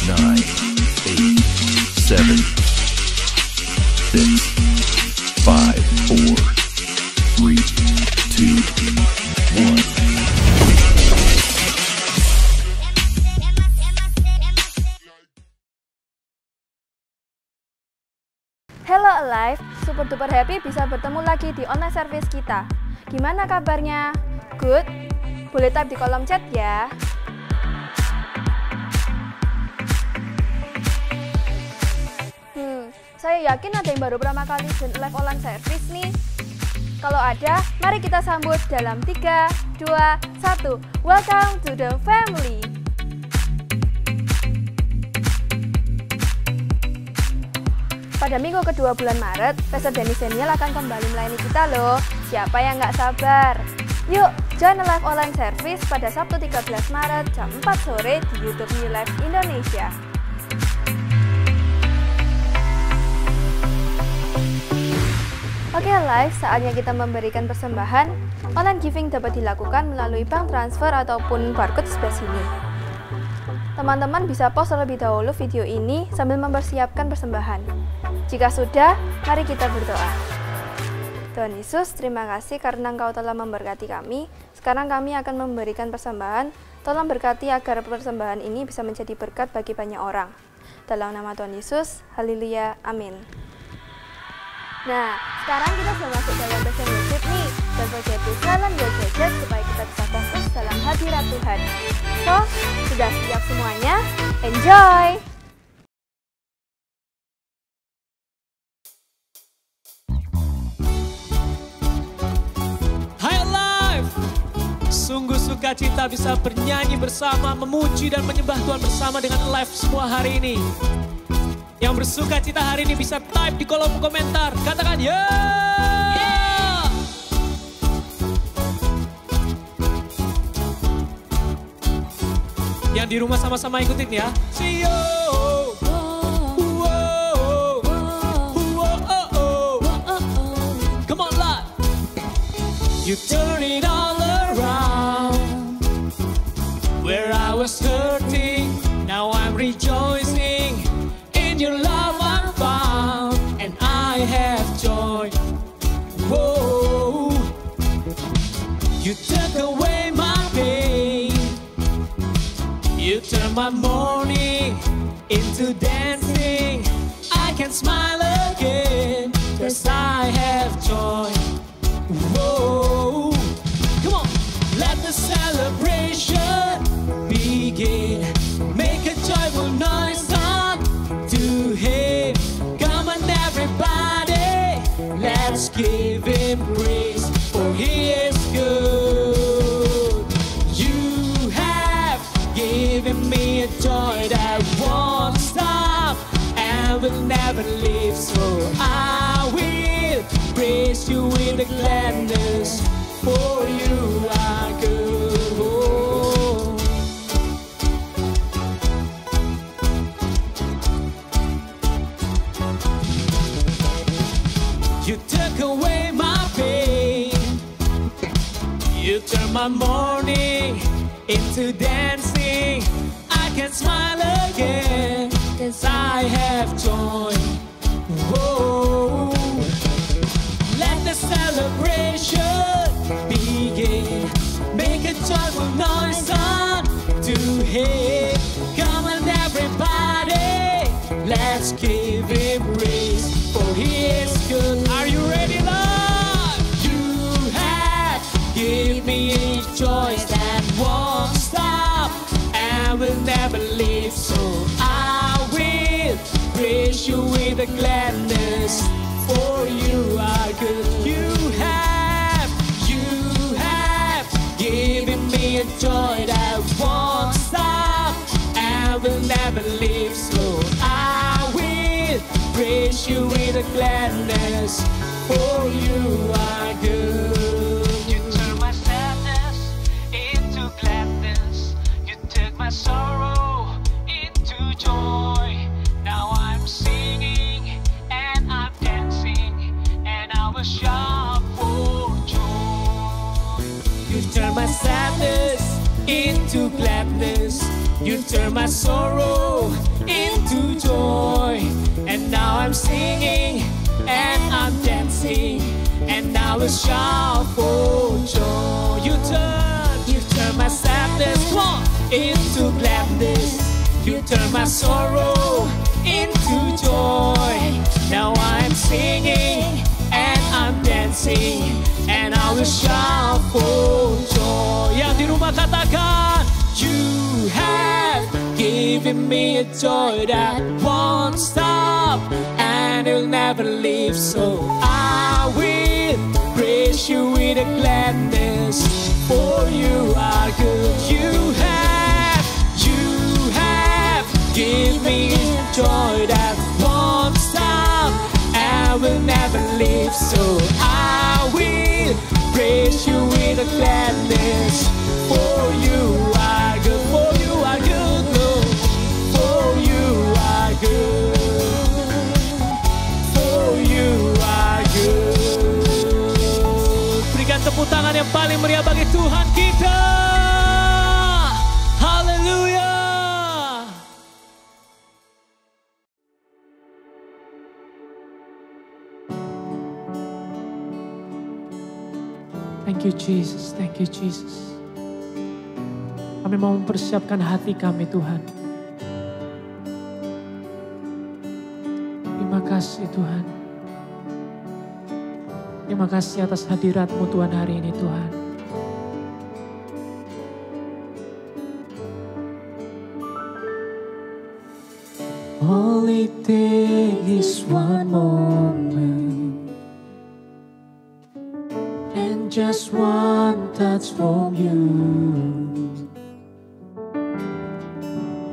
9, 8, 7, 6, 5, 4, 3, 2, 1. Hello Alive, super duper happy bisa bertemu lagi di online service kita. Gimana kabarnya? Good? Boleh type di kolom chat ya. Saya yakin ada yang baru pertama kali join live online service nih. Kalau ada, mari kita sambut dalam 3, 2, 1. Welcome to the family. Pada minggu kedua bulan Maret, Pastor Dennis Daniel akan kembali melayani kita loh. Siapa yang nggak sabar? Yuk, join live online service pada Sabtu 13 Maret jam 4 sore di YouTube New Life Indonesia. Oke live, saatnya kita memberikan persembahan. Online giving dapat dilakukan melalui bank transfer ataupun barcode sebelah sini. Teman-teman bisa pause terlebih dahulu video ini sambil mempersiapkan persembahan. Jika sudah, mari kita berdoa. Tuhan Yesus, terima kasih karena Engkau telah memberkati kami. Sekarang kami akan memberikan persembahan. Tolong berkati agar persembahan ini bisa menjadi berkat bagi banyak orang. Dalam nama Tuhan Yesus, haleluya, amin. Nah, sekarang kita sudah masuk dalam session worship nih. Dan forget to silent your gadget supaya kita bisa fokus dalam hadirat Tuhan. So, sudah siap semuanya? Enjoy! Hai Alive! Sungguh sukacita bisa bernyanyi bersama, memuji dan menyembah Tuhan bersama dengan Alive semua hari ini. Yang bersuka cita hari ini bisa type di kolom komentar. Katakan ya. Yeah! Yang di rumah sama-sama ikutin ya. See you. Come on lah. You turn it all around. Where I was hurting, now I'm rejoicing. In your love I'm found, and I have joy. Whoa. You took away my pain. You turned my mourning into dancing. I can smile again, 'cause I have joy. Whoa. Come on, let the celebration begin. Make a joyful noise to Him. Come on everybody, let's give Him praise, for He is good. You have given me a joy that won't stop and will never leave, so I will praise You with the gladness, for You are good. You took away my pain. You turned my mourning into dancing. I can smile again, 'cause I have joy. Whoa. Let the celebration begin. Make a joyful noise unto Him. Come on everybody, let's give Him praise, for He is good. Are you ready, Lord? You have given me a joy that won't stop and will never leave, so I will praise You with a gladness, for You are good. You have given me a joy that won't stop and will never leave, so I will praise You with a gladness, for You are good. You turn my sadness into gladness. You took my sorrow into joy. Now I'm singing and I'm dancing, and I will shout for joy. You turn my sadness into gladness. You turn my sorrow into joy. And now I'm singing and I'm dancing, and I will shout for joy. You turn my sadness, come on, into gladness. You turn my sorrow into joy. Now I'm singing and I'm dancing, and I will shout for joy. Yang di rumah katakan, you have given me a joy that won't stop and it'll never leave. So I will praise you with a gladness, for you are good. You have given me a joy that won't stop and will never leave. So I will praise you with a gladness, for you are good, for you are good, Lord, for you are good, for you are good. Berikan tepuk tangan yang paling meriah bagi Tuhan kita. Haleluya. Thank you Jesus, thank you Jesus. Kami mau mempersiapkan hati kami Tuhan. Terima kasih Tuhan. Terima kasih atas hadirat-Mu Tuhan hari ini Tuhan. All it takes is one moment, and just one touch from you.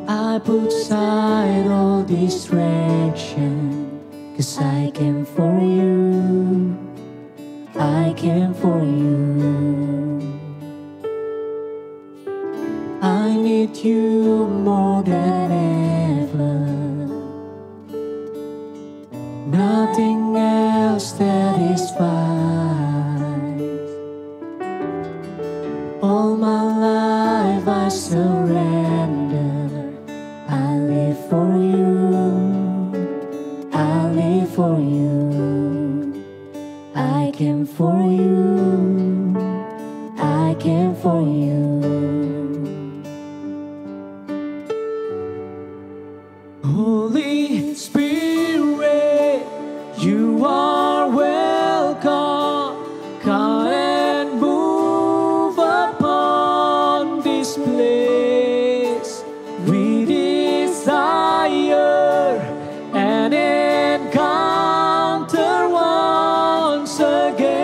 I put aside all distraction, 'cause I came for you, I came for you. I need you more than ever, nothing else satisfies. All my life I surrender, I live for you, I live for you. I came for you, I came for you. Holy Spirit, you are welcome. Come and move upon this place. We desire an encounter once again.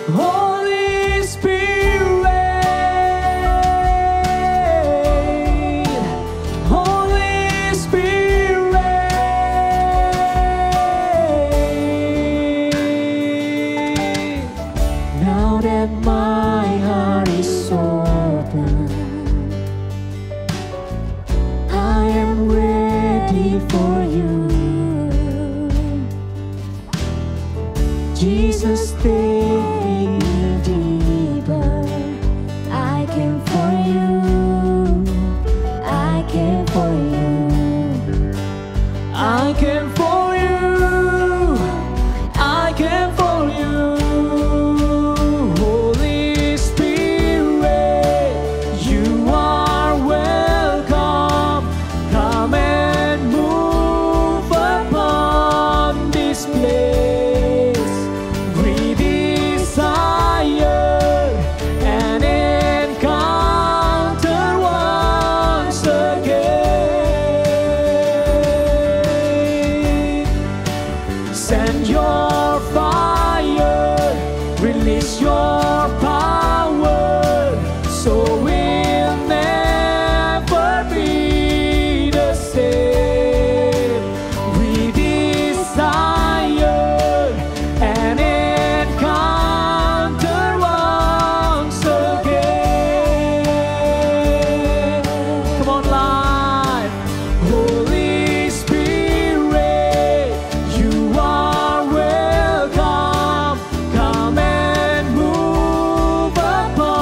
Holy Spirit, Holy Spirit. Now that my heart is open, I am ready for you. Jesus, take me deeper. I came for you, I came for you. I came for you, I came for you. Holy Spirit, you are welcome. Come and move upon this place. We desire an encounter once again. Send your fire, release your power, so we'll never be the same. We desire an encounter once again. Come on, live. Holy Spirit, you are welcome. Come and move upon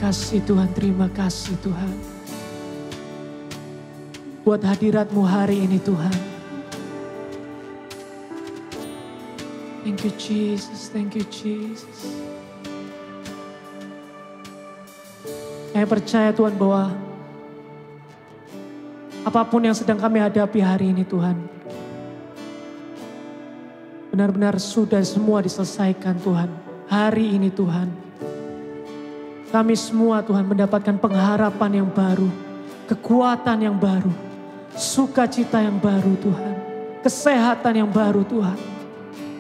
kasih Tuhan, terima kasih Tuhan. Buat hadirat-Mu hari ini Tuhan. Thank you Jesus, thank you Jesus. Saya percaya Tuhan bahwa apapun yang sedang kami hadapi hari ini Tuhan, benar-benar sudah semua diselesaikan Tuhan. Hari ini Tuhan, kami semua Tuhan mendapatkan pengharapan yang baru, kekuatan yang baru, sukacita yang baru Tuhan, kesehatan yang baru Tuhan.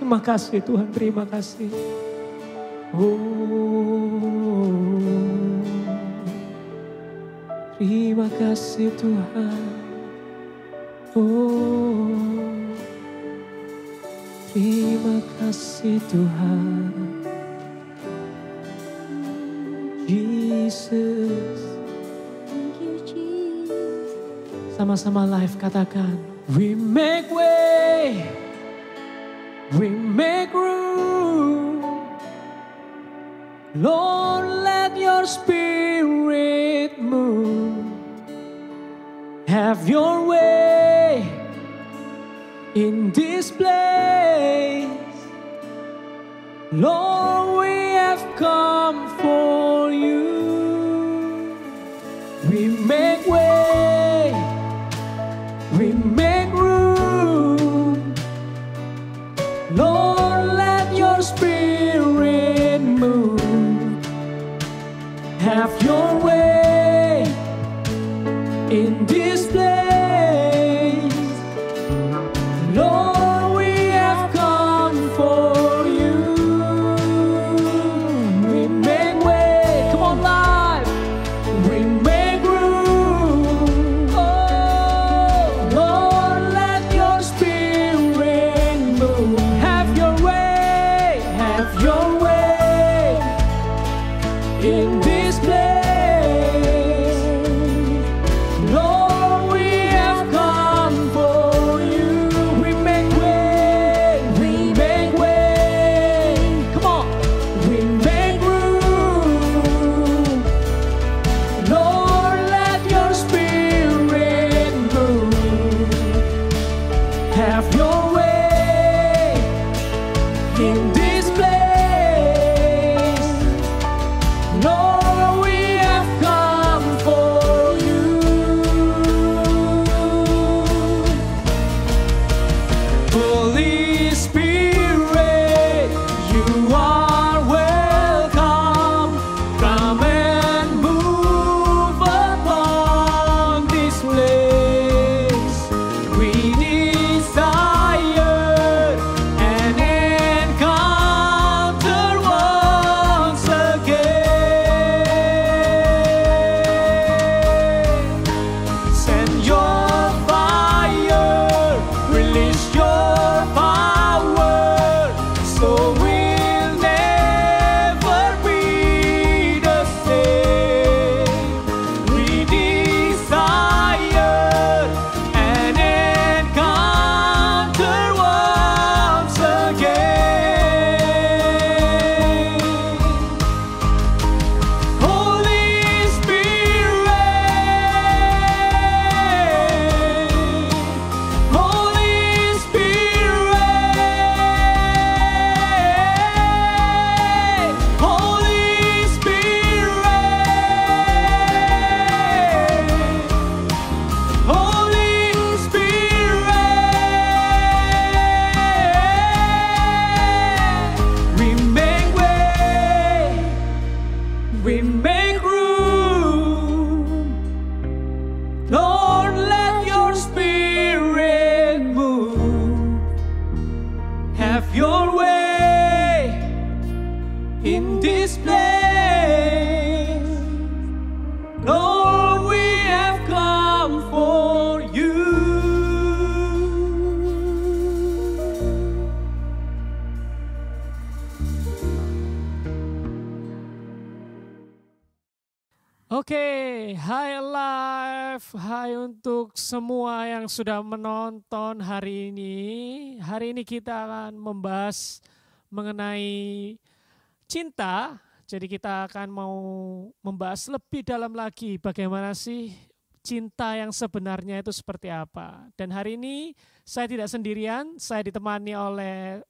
Terima kasih Tuhan, terima kasih. Terima kasih Tuhan. Terima kasih Tuhan. Jesus. Thank you Jesus. Sama-sama live katakan. We make way. We make room. Lord, let your spirit move. Have your way in this place. Lord, we have come for you. We make way. We make room. Lord, let your spirit move. Have your way in this place. Lord, we have come for you. We make way. Come on, live. We make room. Oh, Lord, let your spirit move. Have your way. Have your way in this place. Lord, we have come for you. We make way. We make way. Come on. We make room. Lord, let your spirit move. Have your way in this place. Lord, we have come for you. Holy Spirit, you are welcome. Come and move upon this place. We desire an encounter once again. Send your fire, release your power, so we'll never be the same. We desire an encounter once again. Holy Spirit, Holy Spirit, Holy Spirit, Holy Spirit. We make way, we make room. Lord, let your spirit move. Have your way in this place. Lord, we have come for you. Oke, hai Alive, hai untuk semua yang sudah menonton hari ini. Hari ini kita akan membahas mengenai cinta, Jadi kita akan mau membahas lebih dalam lagi bagaimana sih cinta yang sebenarnya itu seperti apa. Dan hari ini saya tidak sendirian, saya ditemani oleh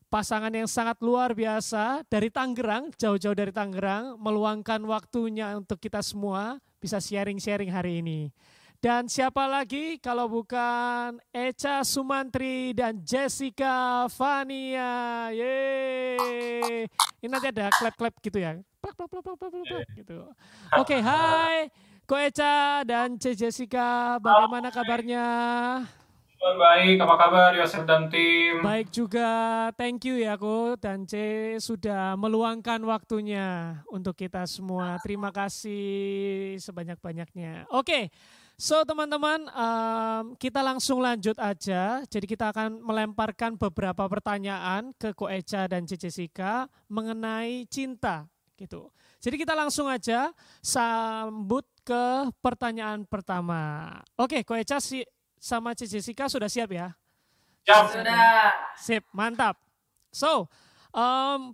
pasangan yang sangat luar biasa dari Tangerang, jauh-jauh dari Tangerang, meluangkan waktunya untuk kita semua bisa sharing-sharing hari ini. Dan siapa lagi kalau bukan Echa Sumantri dan Jessica Fania. Yeay. Ini nanti ada klep-klep gitu ya. Plak, plak, plak, plak, plak, plak, gitu. Oke, hai Ko Echa dan C Jessica, bagaimana kabarnya? Baik, apa kabar Yosef dan tim? Baik juga, thank you ya Ko dan C sudah meluangkan waktunya untuk kita semua. Terima kasih sebanyak-banyaknya. Oke. So teman-teman, kita langsung lanjut aja. Jadi kita akan melemparkan beberapa pertanyaan ke Ko Echa dan C Jessica mengenai cinta gitu. Jadi kita langsung aja sambut ke pertanyaan pertama. Oke, Ko Echa sama C Jessica sudah siap ya? Siap. Sudah. Sip, mantap. So,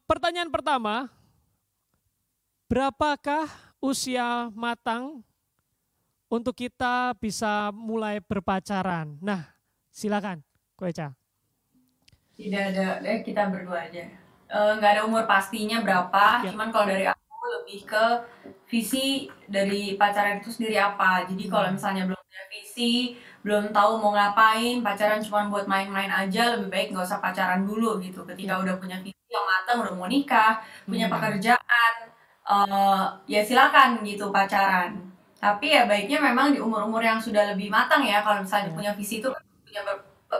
pertanyaan pertama, berapakah usia matang untuk kita bisa mulai berpacaran? Nah, silakan, Ko Echa. Tidak ada, kita berdua aja. Nggak ada umur pastinya berapa, Ya. cuman kalau dari aku lebih ke visi dari pacaran itu sendiri apa. Jadi kalau misalnya belum punya visi, belum tahu mau ngapain, pacaran cuma buat main-main aja, lebih baik nggak usah pacaran dulu gitu. Ketika udah punya visi yang matang, udah mau nikah, punya pekerjaan, ya silakan gitu pacaran. Tapi ya baiknya memang di umur-umur yang sudah lebih matang ya. Kalau misalnya punya visi itu punya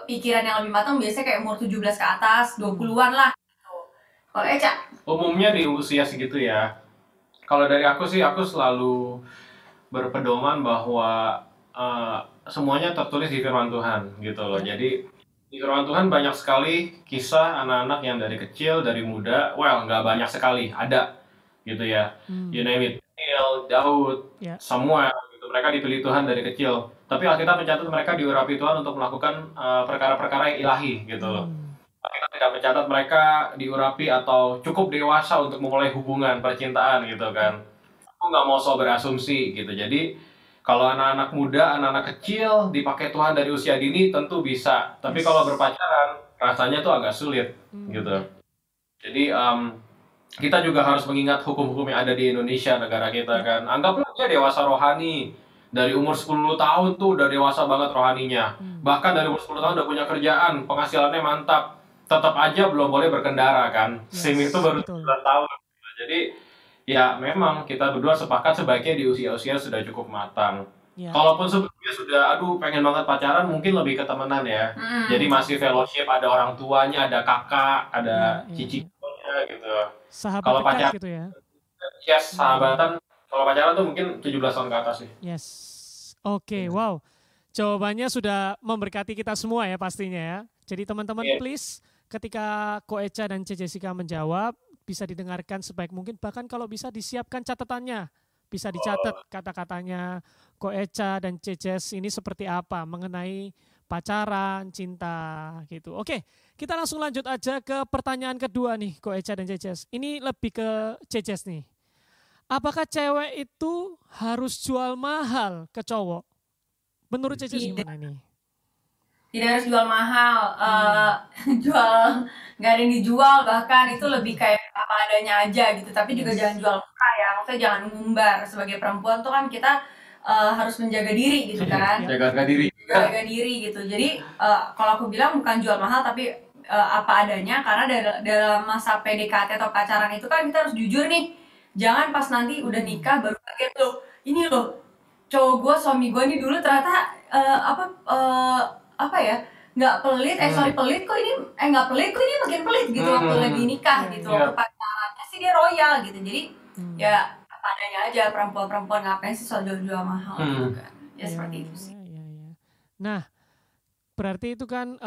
pikiran yang lebih matang biasanya kayak umur 17 ke atas, 20-an lah gitu. Kalau Echa? Umumnya di usia segitu ya. Kalau dari aku sih, aku selalu berpedoman bahwa semuanya tertulis di firman Tuhan gitu loh. Jadi di firman Tuhan banyak sekali kisah anak-anak yang dari kecil, dari muda, nggak banyak sekali, ada gitu ya. You name it, Daud, semua gitu. Mereka dipilih Tuhan dari kecil. Tapi Alkitab mencatat mereka diurapi Tuhan untuk melakukan perkara-perkara yang ilahi gitu loh. Alkitab tidak mencatat mereka diurapi atau cukup dewasa untuk memulai hubungan percintaan gitu kan. Aku nggak mau so berasumsi gitu. Jadi kalau anak-anak muda, anak-anak kecil dipakai Tuhan dari usia dini tentu bisa. Tapi kalau berpacaran rasanya tuh agak sulit gitu. Jadi kita juga harus mengingat hukum-hukum yang ada di Indonesia, negara kita kan. Anggaplah dia dewasa rohani. Dari umur 10 tahun tuh udah dewasa banget rohaninya. Bahkan dari umur 10 tahun udah punya kerjaan, penghasilannya mantap. Tetap aja belum boleh berkendara kan. SIM itu baru 9 tahun. Jadi ya memang kita berdua sepakat sebaiknya di usia-usia sudah cukup matang. Kalaupun sebelumnya sudah pengen banget pacaran, mungkin lebih ke temenan ya. Jadi masih fellowship, ada orang tuanya, ada kakak, ada cicitnya gitu. Sahabat Kalau dekat pacaran gitu ya. Yes, sahabatan. Kalau pacaran tuh mungkin 17 tahun ke atas sih. Yes. Oke, wow. Jawabannya sudah memberkati kita semua ya pastinya ya. Jadi teman-teman please ketika Ko Echa dan C Jessica menjawab bisa didengarkan sebaik mungkin, bahkan kalau bisa disiapkan catatannya. Bisa dicatat kata-katanya Ko Echa dan C Jess ini seperti apa mengenai pacaran, cinta gitu. Oke, kita langsung lanjut aja ke pertanyaan kedua nih Ko Echa dan C Jess. Ini lebih ke C Jess nih. Apakah cewek itu harus jual mahal ke cowok? Menurut C Jess gimana nih? Tidak harus jual mahal, jual nggak ada yang dijual, bahkan itu lebih kayak apa adanya aja gitu. Tapi juga jangan jual murah ya, maksudnya jangan ngumbar. Sebagai perempuan tuh kan kita harus menjaga diri gitu kan, Jaga diri. jaga diri gitu. Jadi kalau aku bilang bukan jual mahal tapi apa adanya, karena dalam masa PDKT atau pacaran itu kan kita harus jujur nih. Jangan pas nanti udah nikah baru kaget loh, ini loh cowok gue, suami gue ini dulu ternyata apa ya, nggak pelit, pelit kok ini, nggak pelit kok ini makin pelit gitu waktu lagi nikah gitu. Waktu pacarannya sih dia royal gitu. Jadi ya apa adanya aja, perempuan-perempuan ngapain sih soal jual mahal gitu kan. Ya seperti itu sih. Nah, berarti itu kan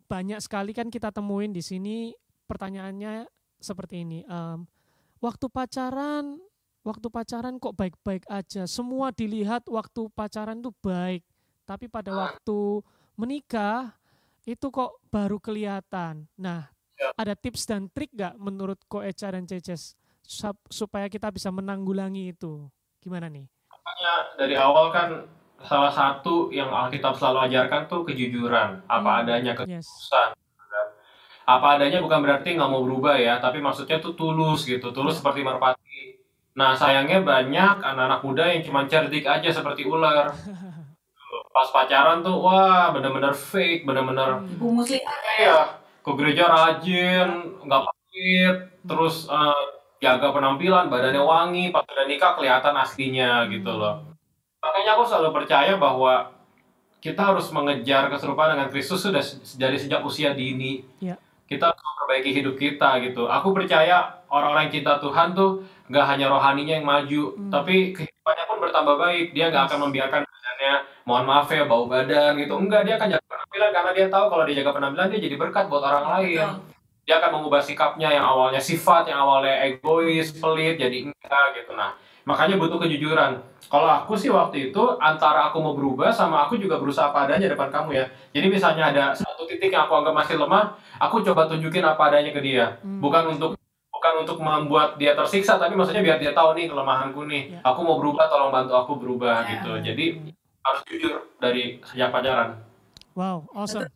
banyak sekali kan kita temuin di sini pertanyaannya seperti ini. Waktu pacaran kok baik-baik aja. Semua dilihat waktu pacaran tuh baik. Tapi pada waktu menikah itu kok baru kelihatan. Nah, ada tips dan trik gak menurut Ko Echa dan C Jess supaya kita bisa menanggulangi itu? Gimana nih? Makanya dari awal kan salah satu yang Alkitab selalu ajarkan tuh kejujuran, apa adanya, Yes. ketulusan. Apa adanya bukan berarti nggak mau berubah ya, tapi maksudnya tuh tulus gitu, tulus seperti merpati. Nah sayangnya banyak anak-anak muda yang cuma cerdik aja seperti ular. Pas pacaran tuh wah bener-bener fake, bener-bener Ibu muslihat ya. iya ke gereja rajin, nggak pamit, terus jaga penampilan, badannya wangi, pas udah nikah kelihatan aslinya gitu loh. Makanya aku selalu percaya bahwa kita harus mengejar keserupaan dengan Kristus sudah dari sejak usia dini. Ya. Kita harus memperbaiki hidup kita gitu. Aku percaya orang-orang yang cinta Tuhan tuh nggak hanya rohaninya yang maju, tapi kehidupannya pun bertambah baik. Dia nggak akan membiarkan badannya, mohon maaf ya, bau badan gitu. Enggak, dia akan jaga penampilan karena dia tahu kalau dia jaga penampilan dia jadi berkat buat orang lain. Dia akan mengubah sikapnya yang awalnya sifat, yang awalnya egois, pelit, jadi enggak gitu. Nah, makanya butuh kejujuran. Kalau aku sih waktu itu antara aku mau berubah sama aku juga berusaha apa adanya depan kamu ya. Jadi misalnya ada satu titik yang aku anggap masih lemah, aku coba tunjukin apa adanya ke dia. Bukan untuk membuat dia tersiksa, tapi maksudnya biar dia tahu nih kelemahanku nih. Aku mau berubah, tolong bantu aku berubah gitu. Jadi harus jujur dari sejak pacaran. Wow, awesome.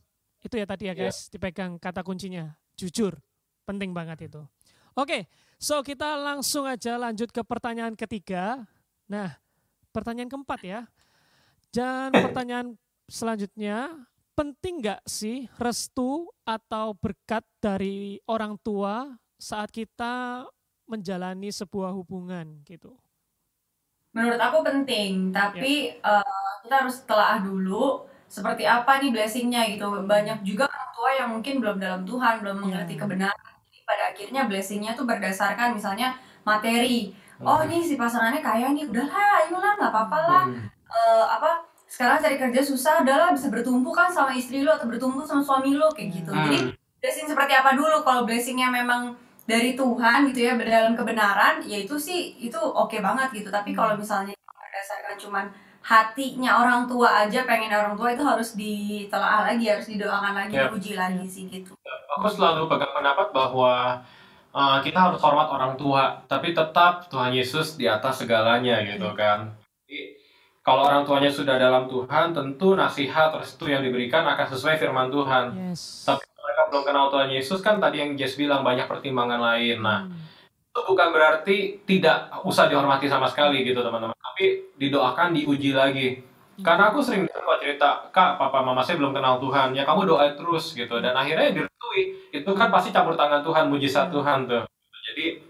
Itu ya tadi ya guys, dipegang kata kuncinya, jujur. Penting banget itu. Oke, so kita langsung aja lanjut ke pertanyaan ketiga. Nah, pertanyaan keempat ya. Dan pertanyaan selanjutnya, penting nggak sih restu atau berkat dari orang tua saat kita menjalani sebuah hubungan gitu? Menurut aku penting, tapi kita harus telaah dulu seperti apa nih blessingnya gitu. Banyak juga orang tua yang mungkin belum dalam Tuhan, belum mengerti kebenaran. Jadi pada akhirnya blessingnya tuh berdasarkan misalnya materi. Oh nih si pasangannya kaya nih, udahlah, ayolah nggak apa-apa lah. Sekarang cari kerja susah, udahlah bisa bertumbuh kan sama istri lo atau bertumbuh sama suami lo kayak gitu. Jadi blessing seperti apa dulu? Kalau blessingnya memang dari Tuhan gitu ya, dalam kebenaran, ya itu sih itu oke banget gitu. Tapi kalau misalnya berdasarkan cuman hatinya orang tua aja, pengen orang tua, itu harus ditelaah lagi, harus didoakan lagi, diuji lagi sih gitu. Aku selalu pegang pendapat bahwa kita harus hormat orang tua, tapi tetap Tuhan Yesus di atas segalanya gitu kan. Jadi, kalau orang tuanya sudah dalam Tuhan, tentu nasihat, restu yang diberikan akan sesuai firman Tuhan. Yes. Tapi mereka belum kenal Tuhan Yesus kan tadi yang Jess bilang banyak pertimbangan lain. Nah, itu bukan berarti tidak usah dihormati sama sekali gitu teman-teman. Tapi didoakan, diuji lagi. Karena aku sering dengar cerita, Kak, papa mama saya belum kenal Tuhan, ya kamu doa terus gitu. Dan akhirnya direstui. Itu kan pasti campur tangan Tuhan, mujizat Tuhan tuh. Jadi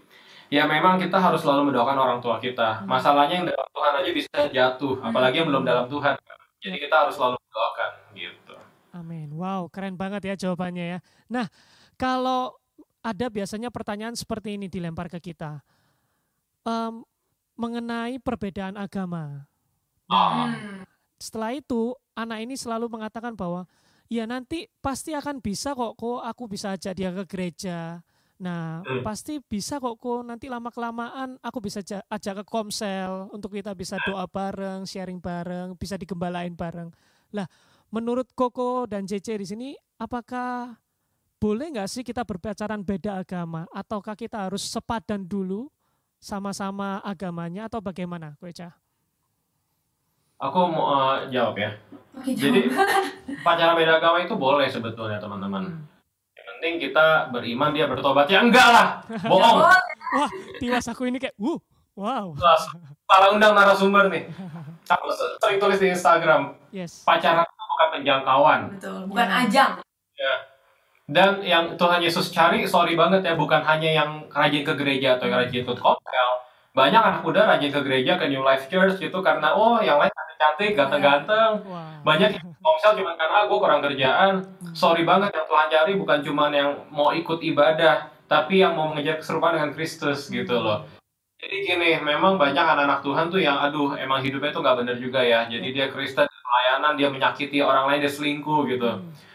ya memang kita harus selalu mendoakan orang tua kita. Masalahnya yang dalam Tuhan aja bisa jatuh, apalagi yang belum dalam Tuhan. Jadi kita harus selalu mendoakan gitu. Amin. Wow, keren banget ya jawabannya ya. Nah, kalau ada biasanya pertanyaan seperti ini dilempar ke kita. Mengenai perbedaan agama. Nah, setelah itu anak ini selalu mengatakan bahwa ya nanti pasti akan bisa kok aku bisa ajak dia ke gereja. Nah, pasti bisa kok nanti lama-kelamaan aku bisa ajak ke komsel untuk kita bisa doa bareng, sharing bareng, bisa digembalain bareng. Lah, menurut Koko dan JC di sini, apakah boleh nggak sih kita berpacaran beda agama? Ataukah kita harus sepadan dulu sama-sama agamanya atau bagaimana, Ko Echa? Aku mau jawab ya. Jadi pacaran beda agama itu boleh sebetulnya teman-teman. Yang penting kita beriman, dia bertobat. Ya enggak lah, bohong. Wah, tiwas aku ini kayak, wow. Salah undang narasumber nih. Aku sering tulis di Instagram, pacaran itu bukan penjangkauan. Betul, bukan ajang. Ya. Dan yang Tuhan Yesus cari, sorry banget ya, bukan hanya yang rajin ke gereja atau yang rajin ikut komsel. Banyak anak muda rajin ke gereja, ke New Life Church gitu, karena yang lain cantik, ganteng-ganteng. Banyak yang komsel cuma karena gue kurang kerjaan. Sorry banget, yang Tuhan cari bukan cuma yang mau ikut ibadah, tapi yang mau mengejar keserupaan dengan Kristus gitu loh. Jadi gini, memang banyak anak-anak Tuhan tuh yang emang hidupnya tuh nggak benar juga ya. Jadi dia Kristen, pelayanan, dia menyakiti orang lain, dia selingkuh gitu.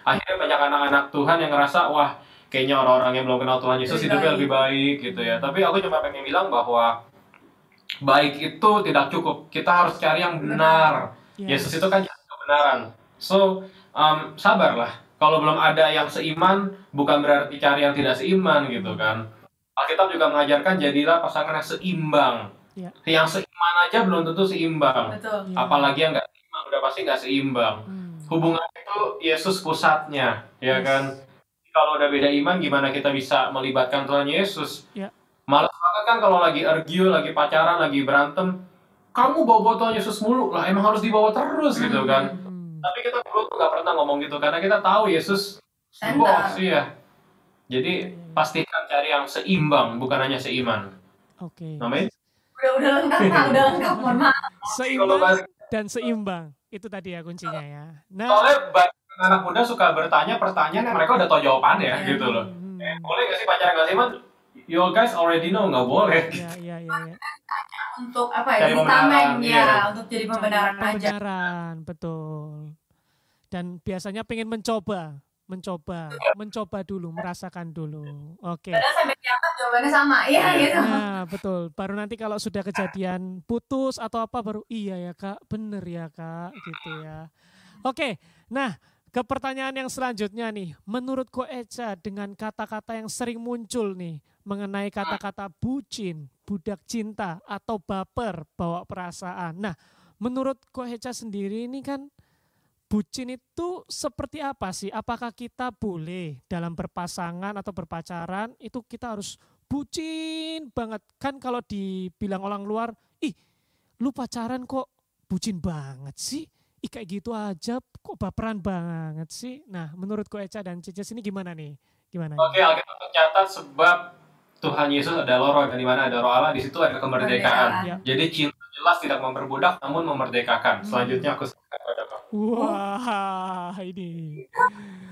Akhirnya banyak anak-anak Tuhan yang ngerasa, wah kayaknya orang-orang yang belum kenal Tuhan Yesus hidupnya lebih baik gitu ya. Tapi aku cuma pengen bilang bahwa baik itu tidak cukup. Kita harus cari yang benar. Yesus itu kan kebenaran. So, sabarlah. Kalau belum ada yang seiman, bukan berarti cari yang tidak seiman gitu kan. Alkitab juga mengajarkan jadilah pasangan yang seimbang. Ya. Yang seiman aja belum tentu seimbang. Betul. Ya. Apalagi yang nggak seimbang, udah pasti nggak seimbang. Hubungan itu Yesus pusatnya, ya Yes. kan? Kalau udah beda iman, gimana kita bisa melibatkan Tuhan Yesus? Ya. Malas banget kan kalau lagi argue, lagi pacaran, lagi berantem, kamu bawa Tuhan Yesus mulu lah, emang harus dibawa terus gitu kan? Tapi kita dulu tuh nggak pernah ngomong gitu karena kita tahu Yesus bos, iya. Jadi pastikan cari yang seimbang, bukan hanya seiman. Oke. Namanya Udah lengkap, Kak. Udah lengkap, mohon maaf. Seimbang dan seimbang. Itu tadi ya kuncinya ya. Nah, soalnya banyak anak muda suka bertanya pertanyaan yang mereka udah tahu jawabannya gitu loh. Boleh nggak sih pacaran nggak seiman? You guys already know, nggak boleh. ya. Untuk apa ya? Cari Jadi pembenaran, tameng iya. ya, untuk jadi pembenaran aja. Pembenaran, betul. Dan biasanya pengen mencoba dulu, merasakan dulu. Oke. Padahal sampai kiamat jawabannya sama, iya gitu. Nah, betul. Baru nanti kalau sudah kejadian putus atau apa baru iya ya Kak, bener ya Kak, gitu ya. Oke, nah ke pertanyaan yang selanjutnya nih. Menurut Ko Echa dengan kata-kata yang sering muncul nih mengenai kata-kata bucin, budak cinta atau baper, bawa perasaan. Nah, menurut Ko Echa sendiri ini kan bucin itu seperti apa sih? Apakah kita boleh dalam berpasangan atau berpacaran itu kita harus bucin banget? Kan kalau dibilang orang luar, ih lu pacaran kok bucin banget sih? Ih kayak gitu aja kok baperan banget sih? Nah menurut Ko Echa dan Cici ini gimana nih? Gimana? Oke, Alkitab tercatat sebab Tuhan Yesus adalah roh dan di mana ada roh Allah di situ ada kemerdekaan. Ya. Jadi cinta jelas tidak memperbudak namun memerdekakan. Selanjutnya aku Wah ini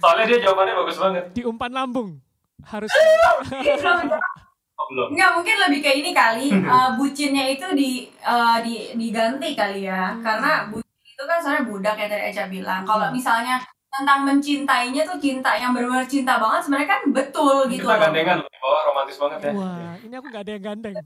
soalnya dia jawabannya bagus banget. diumpan lambung harus Belum. Enggak, mungkin lebih kayak ini kali, bucinnya itu diganti kali ya. Karena bucin itu kan sebenarnya budak ya tadi Echa bilang. Kalau misalnya tentang mencintainya tuh cinta yang benar-benar cinta banget sebenarnya kan betul gitu Kita loh. gandengan di bawah romantis banget ya. Wah ini aku gak ada yang gandeng.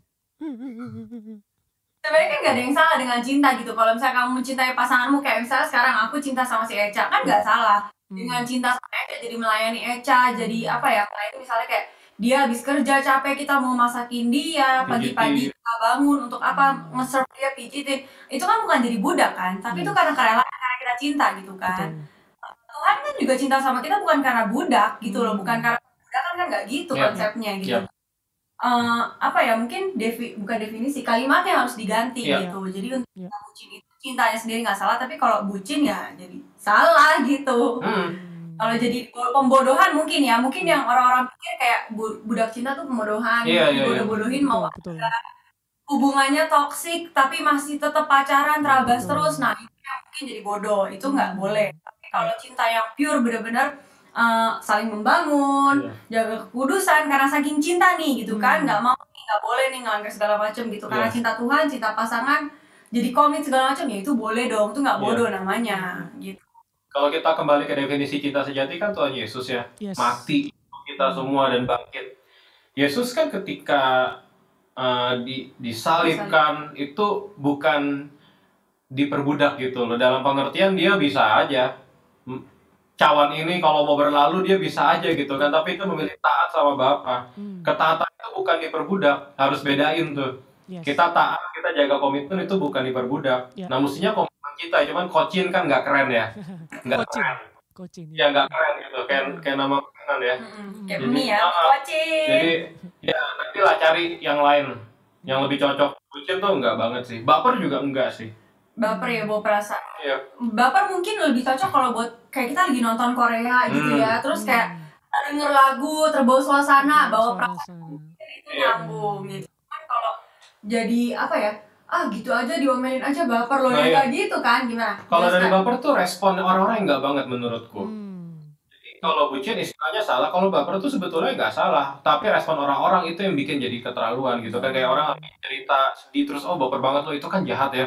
Sebenarnya kan gak ada yang salah dengan cinta gitu. Kalau misalnya kamu mencintai pasanganmu kayak misalnya sekarang aku cinta sama si Echa kan gak salah. Dengan cinta sama Echa jadi melayani Echa, jadi apa ya? Melayani misalnya kayak dia habis kerja capek kita mau masakin dia, pagi-pagi kita bangun untuk apa nge-serve dia pijitin. Itu kan bukan jadi budak kan, tapi itu karena kerelaan karena kita cinta gitu kan. Tuhan kan juga cinta sama kita bukan karena budak gitu loh, bukan karena budak kan nggak gitu konsepnya gitu. Apa ya mungkin bukan definisi kalimatnya harus diganti gitu. Jadi untuk bucin itu cintanya sendiri nggak salah, tapi kalau bucin ya jadi salah gitu. Kalau jadi pembodohan mungkin ya, mungkin yang orang-orang pikir kayak budak cinta tuh pembodohan, bodoh-bodohin mau hubungannya toksik tapi masih tetap pacaran terabas terus. Nah itu yang mungkin jadi bodoh, itu nggak boleh. Tapi kalau cinta yang pure benar-benar saling membangun, jaga kekudusan karena saking cinta nih gitu kan, nggak boleh nih ngelanggar segala macam gitu karena cinta Tuhan, cinta pasangan, jadi komit segala macam ya itu boleh dong, itu nggak bodoh namanya gitu. Kalau kita kembali ke definisi cinta sejati kan Tuhan Yesus ya, mati untuk kita semua dan bangkit. Yesus kan ketika disalibkan itu bukan diperbudak gitu loh, dalam pengertian dia bisa aja cawan ini kalau mau berlalu dia bisa aja gitu kan, tapi itu memilih taat sama Bapa. Ketaatan itu bukan diperbudak, harus bedain tuh. Kita taat, kita jaga komitmen itu bukan diperbudak. Nah mestinya komitmen kita, cuman kocin kan nggak keren ya, nggak keren. Ya nggak keren gitu, kayak nama makanan ya. Kayak mie ya, kocin. Jadi ya nantilah cari yang lain, yang lebih cocok. Bucin tuh enggak banget sih, baper juga enggak sih. Baper ya, bawa perasaan. Iya. Baper mungkin lebih cocok kalau buat kayak kita lagi nonton Korea gitu ya, terus kayak denger lagu, terbawa suasana, bawa perasaan, itu nyambung gitu. Kan kalau jadi apa ya, gitu aja diomelin aja baper loh, kayak gitu kan, gimana? Kalau dari baper tuh respon orang-orang enggak banget menurutku. Jadi kalau bucin istilahnya salah, kalau baper tuh sebetulnya enggak salah, tapi respon orang-orang itu yang bikin jadi keterlaluan gitu kan, kayak orang lagi cerita sedih terus baper banget loh, itu kan jahat ya.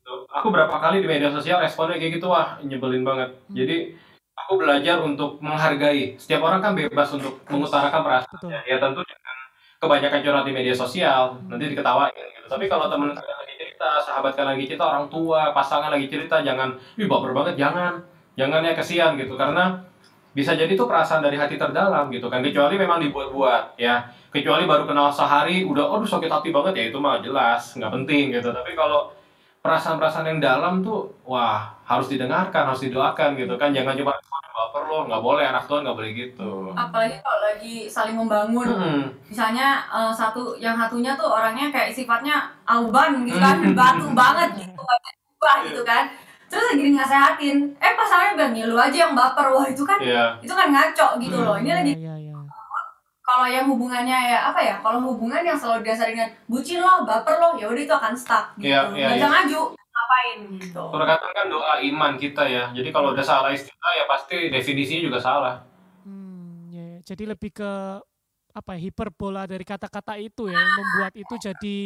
Aku berapa kali di media sosial responnya kayak gitu, wah nyebelin banget. Jadi aku belajar untuk menghargai. Setiap orang kan bebas untuk mengutarakan perasaannya. Ya tentu jangan kebanyakan curhat di media sosial, nanti diketawain gitu. Tapi kalau teman kalian lagi cerita, sahabat kalian lagi cerita, orang tua, pasangan lagi cerita, jangan, baper banget, jangan ya, kesian gitu. Karena bisa jadi itu perasaan dari hati terdalam gitu kan, kecuali memang dibuat-buat ya, kecuali baru kenal sehari udah aduh sakit hati banget, ya itu mah jelas nggak penting gitu. Tapi kalau perasaan-perasaan yang dalam tuh wah harus didengarkan, harus didoakan gitu kan, jangan cuma baper lo, nggak boleh, anak Tuhan nggak boleh gitu. Apalagi kalau lagi saling membangun, misalnya yang satunya tuh orangnya kayak sifatnya auban gitu kan, batu banget gitu, berubah gitu kan, terus lagi nasehatin, pasangannya bilang ya lu aja yang baper, wah itu kan itu kan ngaco gitu loh. Ini lagi kalau yang hubungannya ya apa ya, kalau hubungan yang selalu dasar dengan bucin lo, baper lo, ya udah itu akan stuck gitu, nggak bisa maju, ngapain gitu. Terkadang kan doa iman kita ya, jadi kalau udah salah istilah ya pasti definisinya juga salah. Jadi lebih ke apa ya, hiperbola dari kata-kata itu ya, yang membuat itu jadi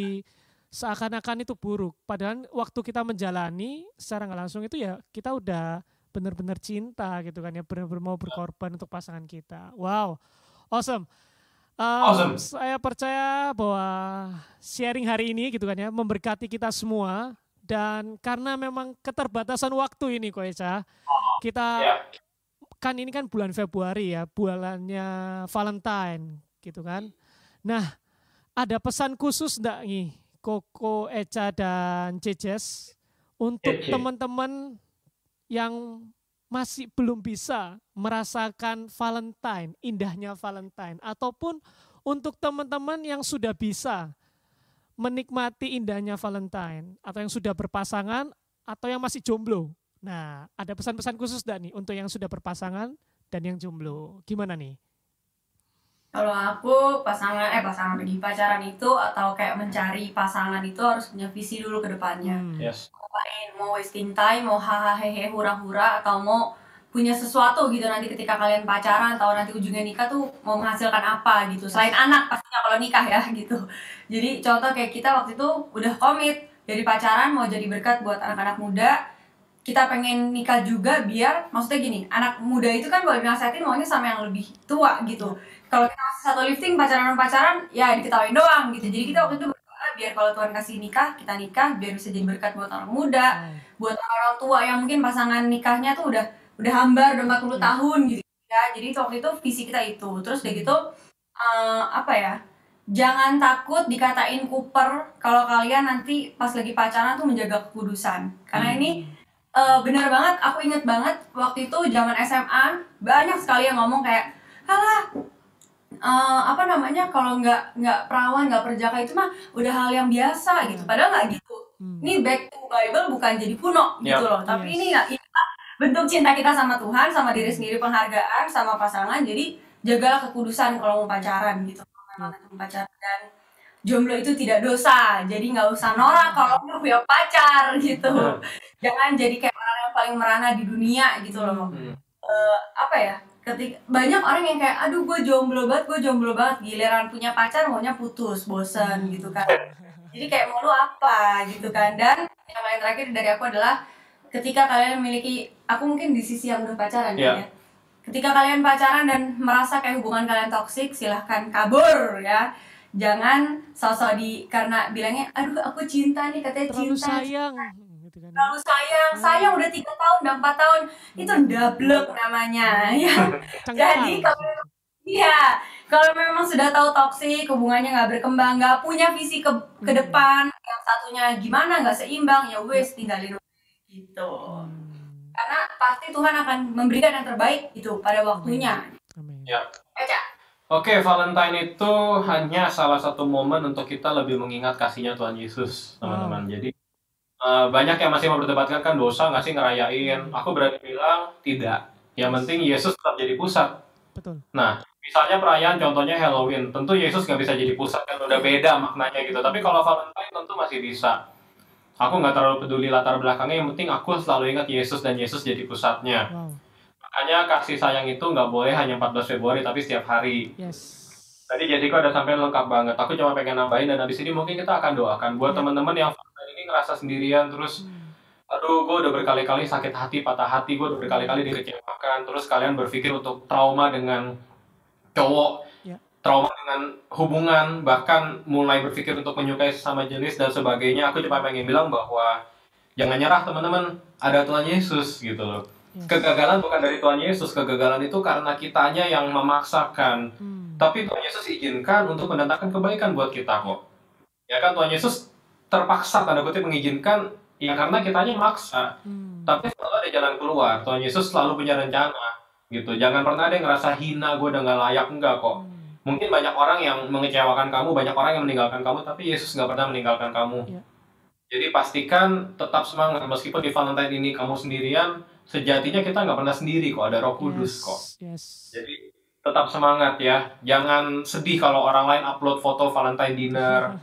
seakan-akan itu buruk. Padahal waktu kita menjalani secara nggak langsung itu ya kita udah benar-benar cinta gitu kan ya, benar-benar mau berkorban untuk pasangan kita. Wow, awesome. Awesome. Saya percaya bahwa sharing hari ini gitu kan ya memberkati kita semua, dan karena memang keterbatasan waktu ini Ko Echa, kita kan ini kan bulan Februari ya, bulannya Valentine gitu kan. Nah, ada pesan khusus enggak nih Koko, Echa dan Jejes untuk teman-teman yang masih belum bisa merasakan Valentine, indahnya Valentine, ataupun untuk teman-teman yang sudah bisa menikmati indahnya Valentine, atau yang sudah berpasangan, atau yang masih jomblo. Nah, ada pesan-pesan khusus enggak nih untuk yang sudah berpasangan dan yang jomblo? Gimana nih? Kalau aku pasangan lagi pacaran itu atau kayak mencari pasangan itu harus punya visi dulu ke depannya. Mau wasting time, mau hahaha hehe hura-hura, atau mau punya sesuatu gitu nanti ketika kalian pacaran atau nanti ujungnya nikah tuh mau menghasilkan apa gitu. Selain anak pastinya kalau nikah ya gitu. Jadi contoh kayak kita waktu itu udah komit dari pacaran mau jadi berkat buat anak-anak muda. Kita pengen nikah juga biar, maksudnya gini, anak muda itu kan boleh nasihatin maunya sama yang lebih tua gitu. Kalau kita masih satu lifting pacaran ya diketawain doang gitu. Jadi kita waktu itu berdoa biar kalau Tuhan kasih nikah, kita nikah biar bisa jadi berkat buat orang muda, buat orang tua yang mungkin pasangan nikahnya tuh udah hambar, udah 40 tahun gitu ya. Jadi waktu itu visi kita itu. Terus udah gitu jangan takut dikatain kuper kalau kalian nanti pas lagi pacaran tuh menjaga kekudusan. Karena ini benar banget, aku inget banget waktu itu zaman SMA banyak sekali yang ngomong kayak halah kalau nggak perawan, nggak perjaka itu mah udah hal yang biasa gitu. Padahal nggak gitu. Ini back to Bible, bukan jadi kuno gitu loh. Tapi ini bentuk cinta kita sama Tuhan, sama diri sendiri, penghargaan sama pasangan. Jadi jagalah kekudusan kalau mau pacaran gitu. Pacaran, dan jomblo itu tidak dosa. Jadi nggak usah norak kalau udah punya pacar gitu. Jangan jadi kayak orang yang paling merana di dunia gitu loh. Ketika banyak orang yang kayak aduh gue jomblo banget, giliran punya pacar maunya putus, bosen gitu kan. Jadi kayak mau lu apa gitu kan. Dan yang paling terakhir dari aku adalah ketika kalian memiliki, aku mungkin di sisi yang udah pacaran ya. Ketika kalian pacaran dan merasa kayak hubungan kalian toksik, silahkan kabur ya. Jangan sosok karena bilangnya aduh aku cinta nih, katanya terlalu cinta sayang gitu kan. Terlalu sayang udah 3 tahun, udah 4 tahun, itu dablek namanya ya. Jadi kalau memang sudah tahu toksik, hubungannya nggak berkembang, nggak punya visi ke depan, yang satunya gimana nggak seimbang, ya wes tinggalin gitu. Karena pasti Tuhan akan memberikan yang terbaik itu pada waktunya. Oke, Valentine itu hanya salah satu momen untuk kita lebih mengingat kasihnya Tuhan Yesus, teman-teman. Jadi banyak yang masih memperdebatkan kan dosa nggak sih ngerayain. Aku berani bilang tidak. Yang penting Yesus tetap jadi pusat. Betul. Nah, misalnya perayaan contohnya Halloween, tentu Yesus nggak bisa jadi pusat kan, udah beda maknanya gitu. Tapi kalau Valentine tentu masih bisa. Aku nggak terlalu peduli latar belakangnya, yang penting aku selalu ingat Yesus dan Yesus jadi pusatnya. Makanya kasih sayang itu nggak boleh hanya 14 Februari, tapi setiap hari. Tadi jadi kok ada sampai lengkap banget. Aku cuma pengen nambahin, dan habis ini mungkin kita akan doakan buat teman-teman yang ini ngerasa sendirian, terus aduh gue udah berkali-kali sakit hati, patah hati, gue udah berkali-kali dikecewakan, terus kalian berpikir untuk trauma dengan cowok, trauma dengan hubungan, bahkan mulai berpikir untuk menyukai sesama jenis dan sebagainya. Aku cuma pengen bilang bahwa jangan nyerah teman-teman, ada Tuhan Yesus gitu loh. Kegagalan bukan dari Tuhan Yesus, kegagalan itu karena kitanya yang memaksakan. Tapi Tuhan Yesus izinkan untuk mendatangkan kebaikan buat kita kok. Ya kan, Tuhan Yesus terpaksa tanda kutip mengizinkan ya karena kitanya maksa. Tapi selalu ada jalan keluar. Tuhan Yesus selalu punya rencana gitu. Jangan pernah ada yang ngerasa hina, gue udah gak layak, enggak kok. Mungkin banyak orang yang mengecewakan kamu, banyak orang yang meninggalkan kamu, tapi Yesus gak pernah meninggalkan kamu. Jadi pastikan tetap semangat meskipun di Valentine ini kamu sendirian. Sejatinya kita nggak pernah sendiri kok, ada Roh Kudus kok. Jadi tetap semangat ya, jangan sedih kalau orang lain upload foto Valentine dinner.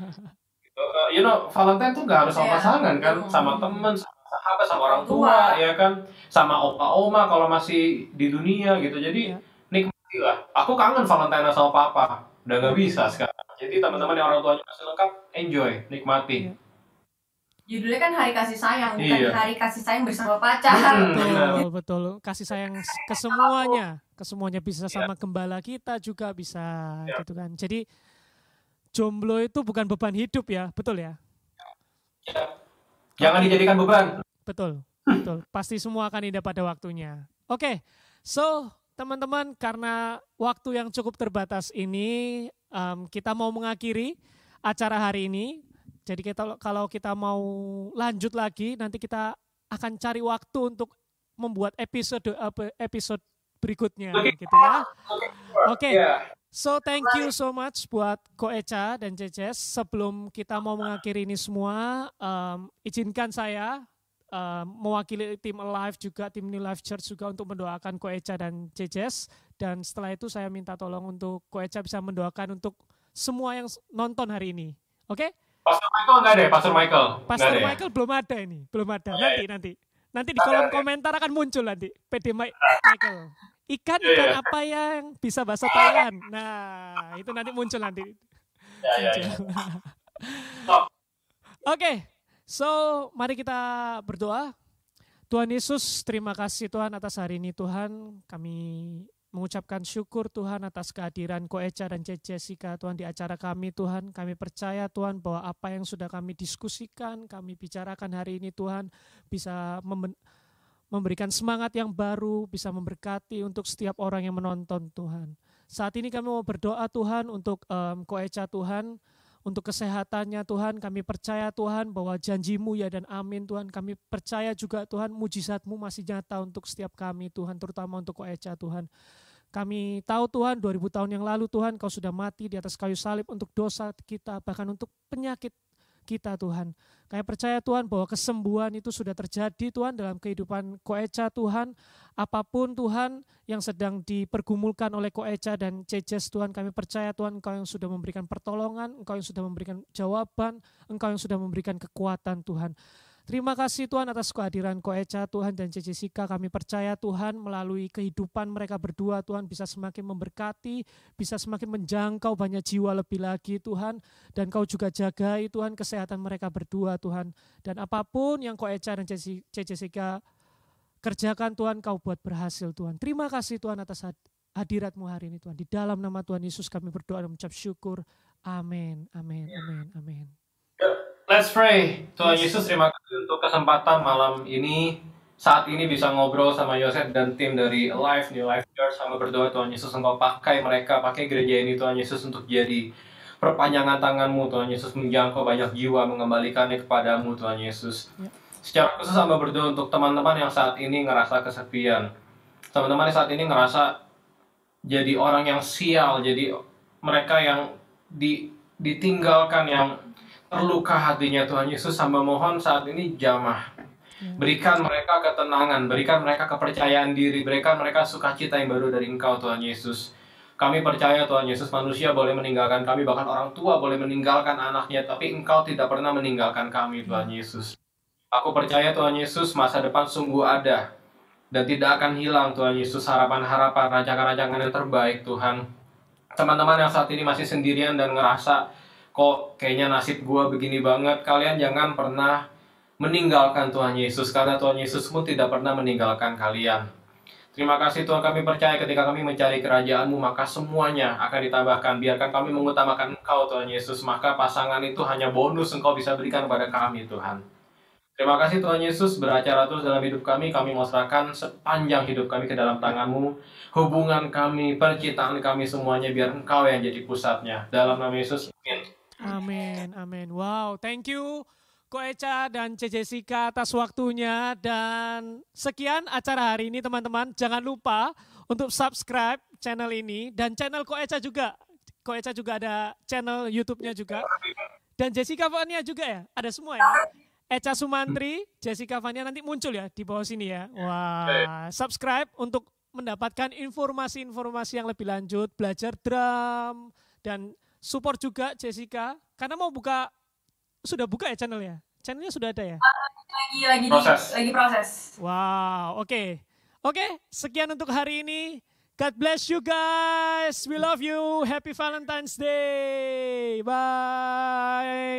Valentine tuh nggak harus sama pasangan kan, sama temen, sama sahabat, sama orang tua, ya kan, sama opa oma kalau masih di dunia gitu. Jadi nikmati lah. Aku kangen Valentine sama papa, udah nggak bisa sekarang. Jadi teman-teman yang orang tuanya masih lengkap, enjoy, nikmati. Judulnya kan Hari Kasih Sayang, bukan Hari Kasih Sayang bersama pacar. Betul. Kasih sayang ke semuanya bisa sama gembala kita juga bisa gitu kan. Jadi jomblo itu bukan beban hidup ya, betul ya? Jangan dijadikan beban. Betul. Pasti semua akan indah pada waktunya. Oke, so teman-teman, karena waktu yang cukup terbatas ini, kita mau mengakhiri acara hari ini. Jadi kalau kita mau lanjut lagi, nanti kita akan cari waktu untuk membuat episode berikutnya, gitu ya. Oke. So thank you so much buat Ko Echa dan Jejes. Sebelum kita mau mengakhiri ini semua, izinkan saya mewakili tim Alive juga, tim New Life Church juga untuk mendoakan Ko Echa dan Jejes. Dan setelah itu saya minta tolong untuk Ko Echa bisa mendoakan untuk semua yang nonton hari ini. Oke? Pastor Michael nggak ada ya? Pastor Michael belum ada ini, belum ada. Nanti di kolom komentar akan muncul nanti PD Michael. Ikan apa yang bisa bahasa Thailand? Nah, itu nanti muncul nanti. Oke, so mari kita berdoa. Tuhan Yesus, terima kasih Tuhan atas hari ini Tuhan. Kami mengucapkan syukur Tuhan atas kehadiran Ko Echa dan Jessica Tuhan di acara kami Tuhan. Kami percaya Tuhan bahwa apa yang sudah kami diskusikan, kami bicarakan hari ini Tuhan bisa memberikan semangat yang baru, bisa memberkati untuk setiap orang yang menonton Tuhan. Saat ini kami mau berdoa Tuhan untuk Ko Echa Tuhan, untuk kesehatannya Tuhan. Kami percaya Tuhan bahwa janji-Mu ya dan amin Tuhan. Kami percaya juga Tuhan mujizat-Mu masih nyata untuk setiap kami Tuhan, terutama untuk Ko Echa Tuhan. Kami tahu Tuhan 2000 tahun yang lalu Tuhan Kau sudah mati di atas kayu salib untuk dosa kita, bahkan untuk penyakit kita Tuhan. Kami percaya Tuhan bahwa kesembuhan itu sudah terjadi Tuhan dalam kehidupan Ko Echa Tuhan. Apapun Tuhan yang sedang dipergumulkan oleh Ko Echa dan Jejes Tuhan, kami percaya Tuhan Engkau yang sudah memberikan pertolongan, Engkau yang sudah memberikan jawaban, Engkau yang sudah memberikan kekuatan Tuhan. Terima kasih Tuhan atas kehadiran Ko Echa Tuhan dan Jessica. Kami percaya Tuhan melalui kehidupan mereka berdua Tuhan bisa semakin memberkati, bisa semakin menjangkau banyak jiwa lebih lagi Tuhan. Dan Kau juga jagai Tuhan kesehatan mereka berdua Tuhan. Dan apapun yang Ko Echa dan Jessica kerjakan Tuhan Kau buat berhasil Tuhan. Terima kasih Tuhan atas hadirat-Mu hari ini Tuhan. Di dalam nama Tuhan Yesus kami berdoa dan mengucap syukur. Amin, amin, amin, amin. Let's pray. Tuhan Yesus, terima kasih untuk kesempatan malam ini. Saat ini bisa ngobrol sama Yosef dan tim dari Alive, New Life Church. Sama berdoa Tuhan Yesus, Engkau pakai mereka, pakai gereja ini Tuhan Yesus untuk jadi perpanjangan tangan-Mu Tuhan Yesus, menjangkau banyak jiwa, mengembalikannya kepadamu Tuhan Yesus. Secara khusus sama berdoa untuk teman-teman yang saat ini ngerasa kesepian. Teman-teman yang saat ini ngerasa jadi orang yang sial, jadi mereka yang ditinggalkan, yang terluka hatinya Tuhan Yesus. Hamba mohon saat ini jamah. Berikan mereka ketenangan, berikan mereka kepercayaan diri, berikan mereka sukacita yang baru dari Engkau Tuhan Yesus. Kami percaya Tuhan Yesus, manusia boleh meninggalkan kami, bahkan orang tua boleh meninggalkan anaknya, tapi Engkau tidak pernah meninggalkan kami Tuhan Yesus. Aku percaya Tuhan Yesus, masa depan sungguh ada dan tidak akan hilang Tuhan Yesus, harapan-harapan, rancangan-rancangan yang terbaik Tuhan. Teman-teman yang saat ini masih sendirian dan ngerasa kok kayaknya nasib gua begini banget, kalian jangan pernah meninggalkan Tuhan Yesus, karena Tuhan Yesus-Mu tidak pernah meninggalkan kalian. Terima kasih Tuhan, kami percaya ketika kami mencari kerajaan-Mu, maka semuanya akan ditambahkan. Biarkan kami mengutamakan Engkau Tuhan Yesus, maka pasangan itu hanya bonus Engkau bisa berikan kepada kami Tuhan. Terima kasih Tuhan Yesus, beracara terus dalam hidup kami mau serahkan sepanjang hidup kami ke dalam tangan-Mu. Hubungan kami, percintaan kami semuanya biar Engkau yang jadi pusatnya. Dalam nama Yesus, amin. Amin, amin. Wow, thank you Ko Echa dan C. Jessica atas waktunya. Dan sekian acara hari ini teman-teman. Jangan lupa untuk subscribe channel ini dan channel Ko Echa juga. Ko Echa juga ada channel YouTube-nya juga. Dan Jessica Vania juga ya, ada semua ya. Echa Sumantri, Jessica Vania nanti muncul ya di bawah sini ya. Wah, subscribe untuk mendapatkan informasi-informasi yang lebih lanjut, belajar drum, dan support juga Jessica. Karena mau buka, sudah buka ya channelnya? Channelnya sudah ada ya? Lagi proses. Wow, oke. Oke, sekian untuk hari ini. God bless you guys. We love you. Happy Valentine's Day. Bye.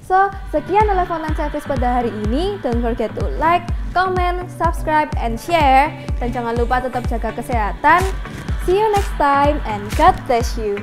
So, sekian teleponan service pada hari ini. Don't forget to like, comment, subscribe, and share. Dan jangan lupa tetap jaga kesehatan. See you next time and God bless you.